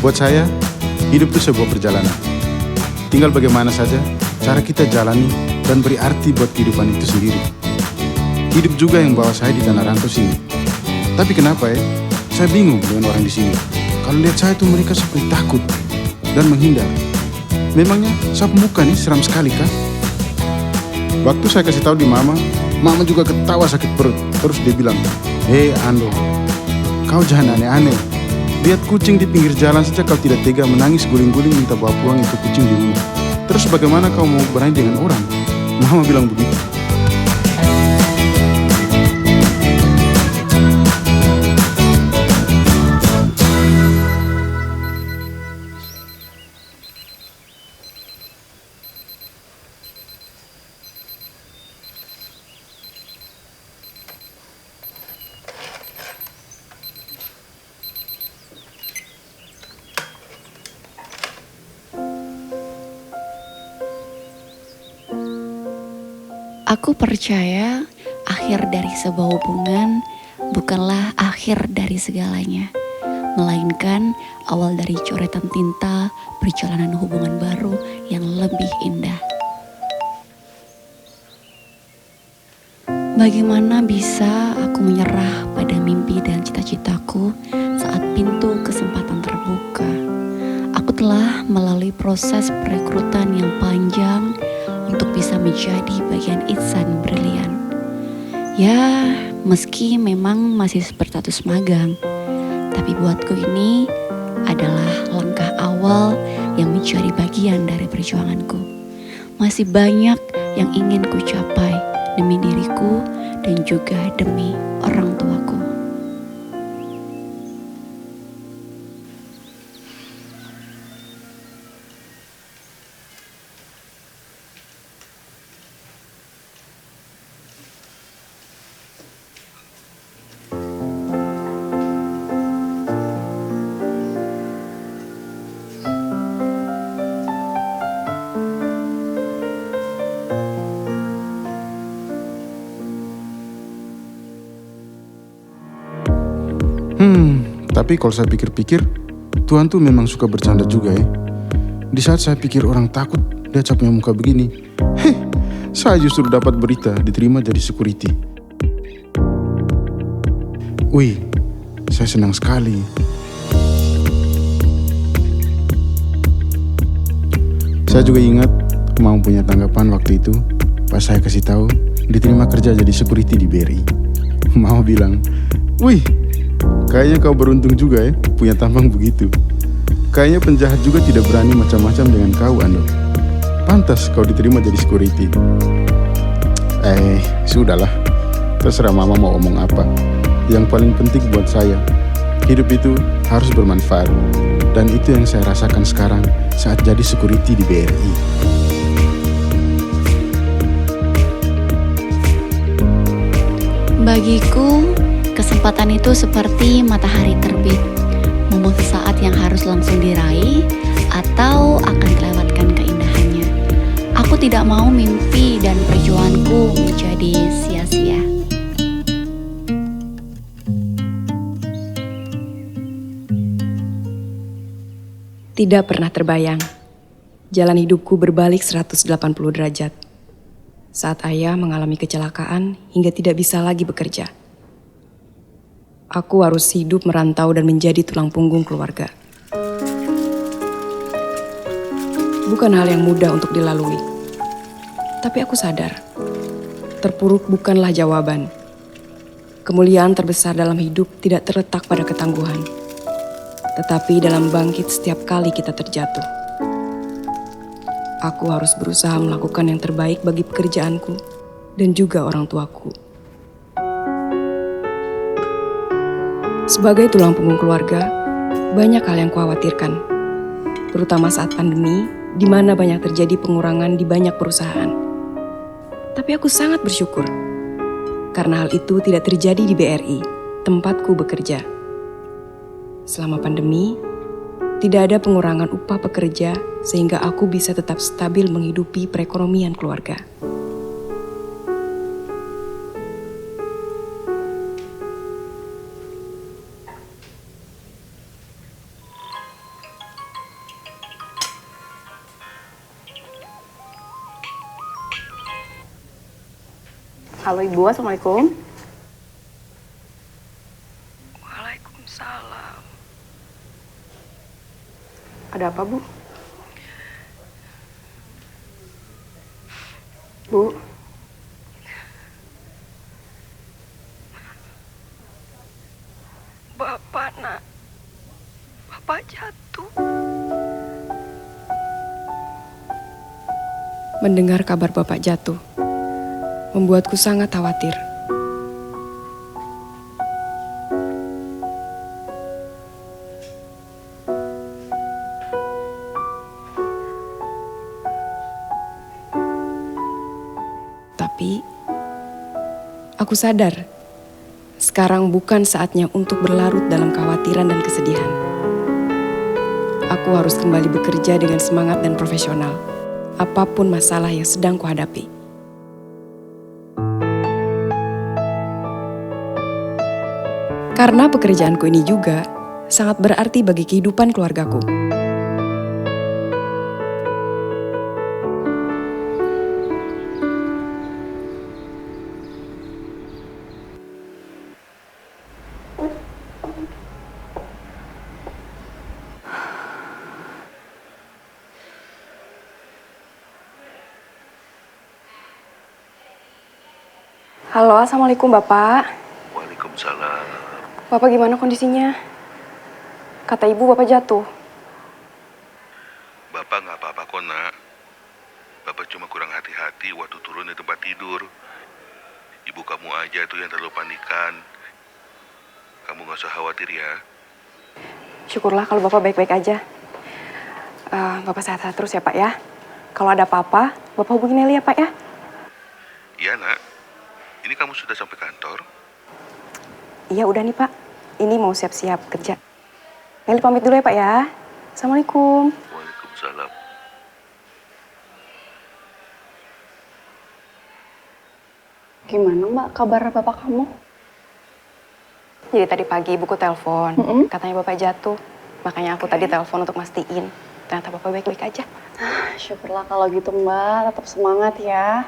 Buat saya, hidup itu sebuah perjalanan. Tinggal bagaimana saja cara kita jalani dan beri arti buat kehidupan itu sendiri. Hidup juga yang bawa saya di tanah rantau sini. Tapi kenapa ya? Saya bingung dengan orang di sini. Kalau lihat saya tuh mereka seperti takut dan menghindar. Memangnya sap muka nih seram sekali kah? Waktu saya kasih tahu di mama juga ketawa sakit perut. Terus dia bilang, "Hei Ando, kau jangan aneh-aneh. Lihat kucing di pinggir jalan saja kau tidak tega menangis guling-guling minta bawa pulang itu kucing di rumah. Terus bagaimana kau mau berani dengan orang?" Mama bilang begitu. Aku percaya akhir dari sebuah hubungan bukanlah akhir dari segalanya, melainkan awal dari coretan tinta perjalanan hubungan baru yang lebih indah. Bagaimana bisa aku menyerah pada mimpi dan cita-citaku saat pintu kesempatan terbuka? Aku telah melalui proses perekrutan yang panjang untuk bisa menjadi bagian insan brilian. Ya, meski memang masih berstatus magang, tapi buatku ini adalah langkah awal yang menjadi bagian dari perjuanganku. Masih banyak yang ingin ku capai demi diriku dan juga demi orang tuaku. Tapi kalau saya pikir-pikir, Tuhan tuh memang suka bercanda juga ya. Di saat saya pikir orang takut lihat saya punya muka begini, saya justru dapat berita diterima jadi security. Wih, saya senang sekali. Saya juga ingat mau punya tanggapan waktu itu pas saya kasih tahu diterima kerja jadi security di BRI. Mau bilang, "Wih, kayaknya kau beruntung juga ya punya tampang begitu. Kayaknya penjahat juga tidak berani macam-macam dengan kau, Ando. Pantas kau diterima jadi security." Sudahlah. Terserah mama mau omong apa. Yang paling penting buat saya, hidup itu harus bermanfaat. Dan itu yang saya rasakan sekarang saat jadi security di BRI. Bagiku, kesempatan itu seperti matahari terbit, momen sesaat yang harus langsung diraih atau akan kelewatkan keindahannya. Aku tidak mau mimpi dan perjuanganku menjadi sia-sia. Tidak pernah terbayang, jalan hidupku berbalik 180 derajat. Saat ayah mengalami kecelakaan hingga tidak bisa lagi bekerja. Aku harus hidup merantau dan menjadi tulang punggung keluarga. Bukan hal yang mudah untuk dilalui. Tapi aku sadar, terpuruk bukanlah jawaban. Kemuliaan terbesar dalam hidup tidak terletak pada ketangguhan, tetapi dalam bangkit setiap kali kita terjatuh. Aku harus berusaha melakukan yang terbaik bagi pekerjaanku dan juga orang tuaku. Sebagai tulang punggung keluarga, banyak hal yang kukhawatirkan, terutama saat pandemi, di mana banyak terjadi pengurangan di banyak perusahaan. Tapi aku sangat bersyukur, karena hal itu tidak terjadi di BRI, tempatku bekerja. Selama pandemi, tidak ada pengurangan upah pekerja sehingga aku bisa tetap stabil menghidupi perekonomian keluarga. Halo Ibu, Assalamualaikum. Waalaikumsalam. Ada apa, Bu? Bu, Bapak, Nak. Bapak jatuh. Mendengar kabar Bapak jatuh, membuatku sangat khawatir. Tapi, aku sadar, sekarang bukan saatnya untuk berlarut dalam kekhawatiran dan kesedihan. Aku harus kembali bekerja dengan semangat dan profesional, apapun masalah yang sedang kuhadapi. Karena pekerjaanku ini juga sangat berarti bagi kehidupan keluargaku. halo, Assalamualaikum Bapak. Waalaikumsalam. Bapak gimana kondisinya? Kata Ibu Bapak jatuh. Bapak nggak apa-apa kok, Nak. Bapak cuma kurang hati-hati waktu turun di tempat tidur. Ibu kamu aja tuh yang terlalu panikan. Kamu nggak usah khawatir ya. Syukurlah kalau Bapak baik-baik aja. Bapak sehat-sehat terus ya Pak ya. Kalau ada apa-apa, Bapak hubungi Nelly ya Pak ya. Iya, Nak. Ini kamu sudah sampai kantor? Iya udah nih Pak. Ini mau siap-siap kerja. Nelly pamit dulu ya Pak ya. Assalamualaikum. Waalaikumsalam. Gimana Mbak kabar Bapak kamu? Jadi tadi pagi ibuku telepon. Katanya Bapak jatuh. Makanya aku tadi telepon untuk mastiin. Ternyata Bapak baik-baik aja. Syukurlah kalau gitu Mbak, tetap semangat ya.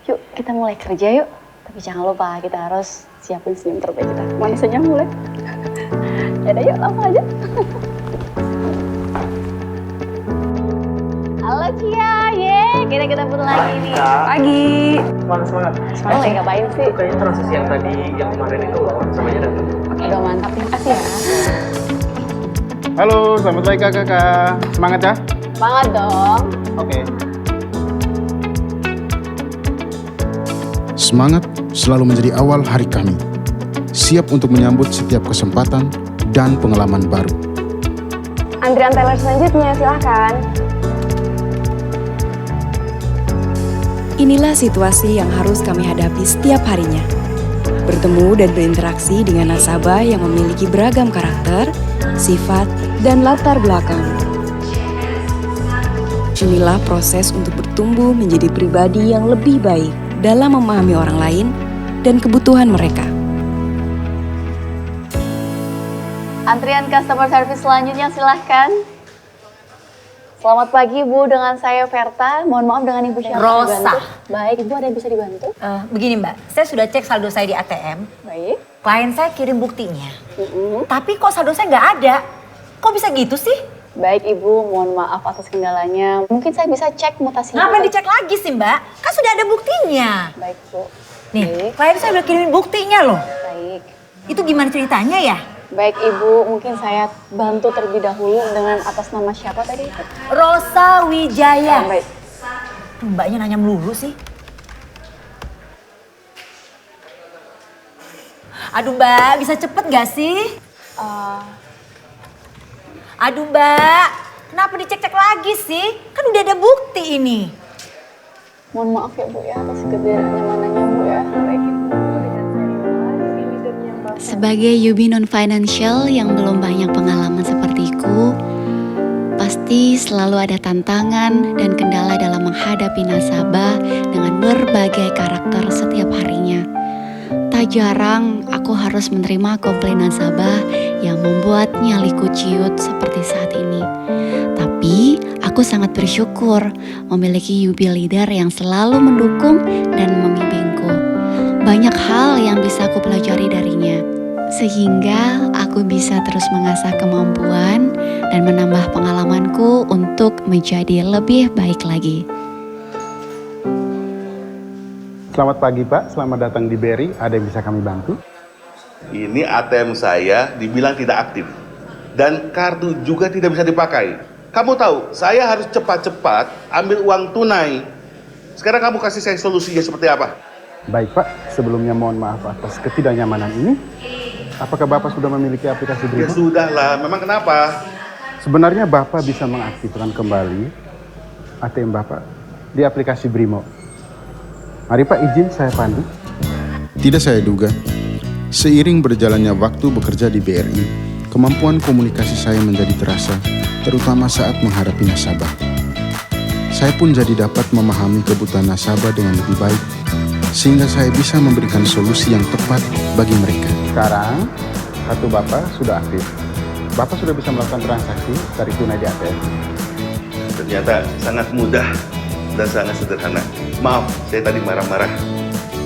Yuk kita mulai kerja yuk. Tapi jangan lupa kita harus siapin senyum terbaik kita. Manusianya mulai. Yaudah yuk langsung aja. Halo Cia, kita ketemu lagi nih. Pagi. Semangat. Sekarang lagi ngapain sih? Itu kayaknya transisi yang tadi, yang kemarin itu samanya datang. Oke, udah mantap. Terima kasih ya. Halo, selamat pagi kakak. Semangat ya? Semangat dong. Oke. Semangat selalu menjadi awal hari kami. Siap untuk menyambut setiap kesempatan dan pengalaman baru. Antrian teller selanjutnya silahkan. Inilah situasi yang harus kami hadapi setiap harinya. Bertemu dan berinteraksi dengan nasabah yang memiliki beragam karakter, sifat, dan latar belakang. Inilah proses untuk bertumbuh menjadi pribadi yang lebih baik dalam memahami orang lain dan kebutuhan mereka. Antrian customer service selanjutnya silahkan. Selamat pagi Bu, dengan saya Verta. Mohon maaf dengan Ibu siapa? Rosa. Dibantu? Baik, Ibu ada yang bisa dibantu? Begini Mbak, saya sudah cek saldo saya di ATM. Baik. Klien saya kirim buktinya. Tapi kok saldo saya nggak ada? Kok bisa gitu sih? Baik Ibu, mohon maaf atas kendalanya. Mungkin saya bisa cek mutasi. Ngapain dicek lagi sih Mbak? Kan sudah ada buktinya. Baik Bu. Nih, Baik. klien saya udah kirimin buktinya loh. Baik. Itu gimana ceritanya ya? Baik Ibu, mungkin saya bantu terlebih dahulu dengan atas nama siapa tadi? Rosa Wijaya. Baik. Mbaknya nanya melulu sih. Aduh Mbak, bisa cepet gak sih? Aduh Mbak, kenapa dicek-cek lagi sih? Kan udah ada bukti ini. Mohon maaf ya Bu ya atas ketidaknyamanannya Bu ya. Baik Ibu. Sebagai Yubi non-financial yang belum banyak pengalaman sepertiku, pasti selalu ada tantangan dan kendala dalam menghadapi nasabah dengan berbagai karakter setiap harinya. Tak jarang aku harus menerima komplain nasabah yang membuat nyaliku ciut seperti saat ini. Tapi aku sangat bersyukur memiliki Yubi leader yang selalu mendukung dan membimbingku. Banyak hal yang bisa aku pelajari darinya, sehingga aku bisa terus mengasah kemampuan dan menambah pengalamanku untuk menjadi lebih baik lagi. Selamat pagi Pak, selamat datang di BRI. Ada yang bisa kami bantu? Ini ATM saya dibilang tidak aktif. Dan kartu juga tidak bisa dipakai. Kamu tahu, saya harus cepat-cepat ambil uang tunai. Sekarang kamu kasih saya solusinya seperti apa? Baik Pak, sebelumnya mohon maaf atas ketidaknyamanan ini. Apakah Bapak sudah memiliki aplikasi Ya Brimo? sudah lah, memang kenapa? Sebenarnya Bapak bisa mengaktifkan kembali ATM Bapak di aplikasi Brimo. Mari Pak, izin saya pandu. Tidak saya duga, seiring berjalannya waktu bekerja di BRI, kemampuan komunikasi saya menjadi terasa, terutama saat menghadapi nasabah. Saya pun jadi dapat memahami kebutuhan nasabah dengan lebih baik, sehingga saya bisa memberikan solusi yang tepat bagi mereka. Sekarang, kartu Bapak sudah aktif. Bapak sudah bisa melakukan transaksi tarik tunai di ATM. Ternyata sangat mudah dan sangat sederhana. Maaf, saya tadi marah-marah.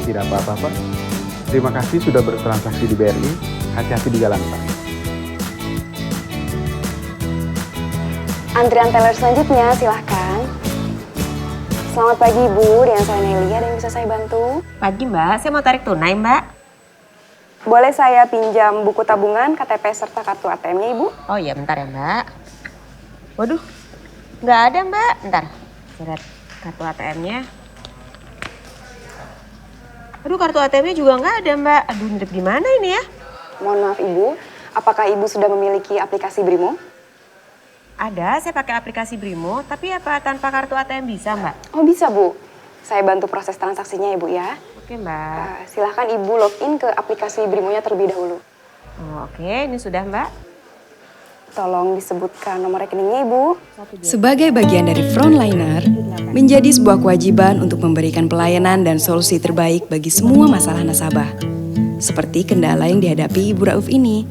Tidak apa-apa Pak. Terima kasih sudah bertransaksi di BRI. Hati-hati di jalan Pak. Antrian teller selanjutnya, silahkan. Selamat pagi Ibu, dengan saya Nelly, ada yang bisa saya bantu? Pagi Mbak, saya mau tarik tunai Mbak. Boleh saya pinjam buku tabungan, KTP, serta kartu ATM-nya Ibu? Oh iya bentar ya Mbak. Waduh, nggak ada Mbak. Bentar, saya lihat kartu ATM-nya. Aduh, kartu ATM-nya juga nggak ada Mbak. Aduh, nirip gimana ini ya? Mohon maaf Ibu, apakah Ibu sudah memiliki aplikasi Brimo? Ada, saya pakai aplikasi Brimo, tapi apa tanpa kartu ATM bisa Mbak? Oh bisa Bu, saya bantu proses transaksinya Ibu ya. Oke Mbak. Silahkan Ibu login ke aplikasi Brimonya terlebih dahulu. Oh, oke, ini sudah Mbak. Tolong disebutkan nomor rekeningnya Ibu. Sebagai bagian dari frontliner, menjadi sebuah kewajiban untuk memberikan pelayanan dan solusi terbaik bagi semua masalah nasabah. Seperti kendala yang dihadapi Ibu Rauf ini.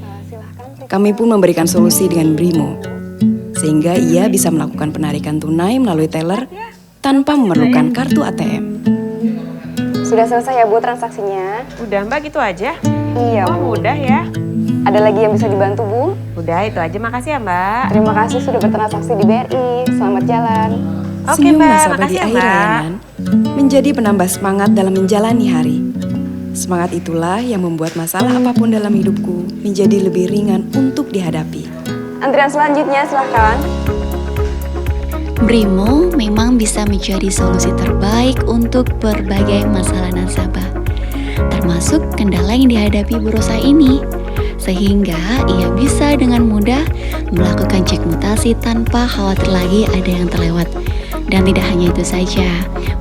Kami pun memberikan solusi dengan Brimo, sehingga ia bisa melakukan penarikan tunai melalui teller tanpa memerlukan kartu ATM. Sudah selesai ya Bu transaksinya? Udah Mbak, gitu aja? Iya Oh, Bu. mudah ya. Ada lagi yang bisa dibantu Bu? Udah, itu aja. Makasih ya Mbak. Terima kasih sudah bertransaksi di BRI. Selamat jalan. Oke Senyum Mbak, nasabah di makasih ya akhir Mbak. layanan menjadi penambah semangat dalam menjalani hari. Semangat itulah yang membuat masalah apapun dalam hidupku menjadi lebih ringan untuk dihadapi. Antrian selanjutnya silahkan. Brimo memang bisa menjadi solusi terbaik untuk berbagai masalah nasabah, termasuk kendala yang dihadapi berusaha ini, sehingga ia bisa dengan mudah melakukan cek mutasi tanpa khawatir lagi ada yang terlewat. Dan tidak hanya itu saja,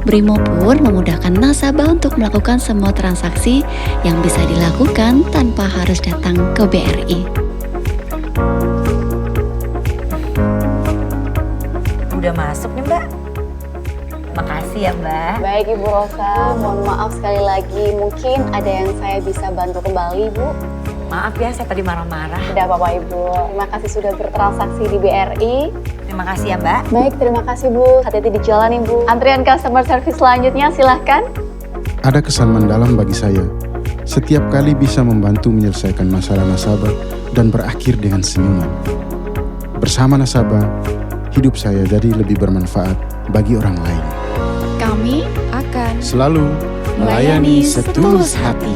Brimo pun memudahkan nasabah untuk melakukan semua transaksi yang bisa dilakukan tanpa harus datang ke BRI. Udah masuk nih Mbak. Makasih ya Mbak. Baik Ibu Rosa, mohon maaf sekali lagi. Mungkin ada yang saya bisa bantu kembali Bu. Maaf ya saya tadi marah-marah. Tidak apa-apa Ibu. Terima kasih sudah bertransaksi di BRI. Terima kasih ya Mbak. Baik, terima kasih Bu. Hati-hati di jalan Ibu. Antrian customer service selanjutnya silahkan. Ada kesan mendalam bagi saya. Setiap kali bisa membantu menyelesaikan masalah nasabah dan berakhir dengan senyuman. Bersama nasabah, hidup saya jadi lebih bermanfaat bagi orang lain. Kami Akan Selalu melayani setulus hati.